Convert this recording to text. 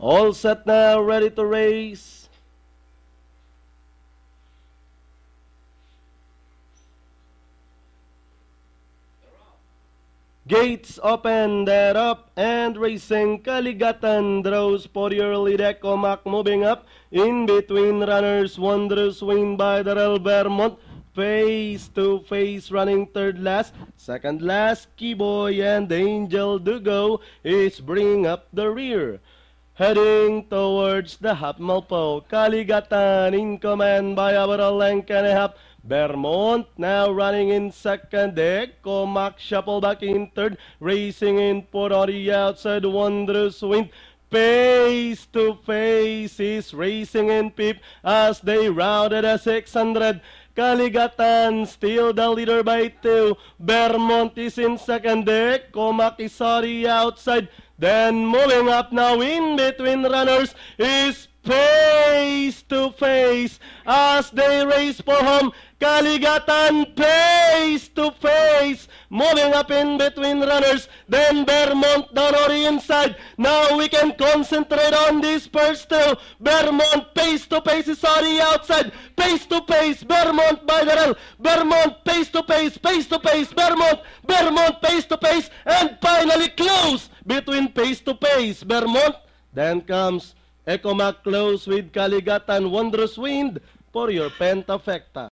All set now, ready to race. Gates open, they're up and racing. Kaligatan draws for your lead. Ecomac moving up in between runners. Wondrous win by Darrell Vermont. Face to face, running third last. Second last, Keyboy and Angel Dugo is bringing up the rear. Heading towards the half mile pole. Kaligatan in command by about a length and a half. Vermont now running in second. Ecomac shuffle back in third. Racing in for on the outside. Wondrous Wind. Face to face is racing in fifth as they rounded a 600. Kaligatan still the leader by 2. Vermont is in second. Ecomac is on the outside. Then moving up now in between runners is face to face as they race for home. Kaligatan face to face, moving up in between runners. Then Vermont down on the inside. Now we can concentrate on this first two. Vermont face to face is on the outside. Face to face, Vermont by Darrell. Vermont face to face, Vermont. Vermont face to face, and finally close between face to face, Vermont. Then comes Ecomac close with Kaligatan. Wondrous Wind for your Pentafecta.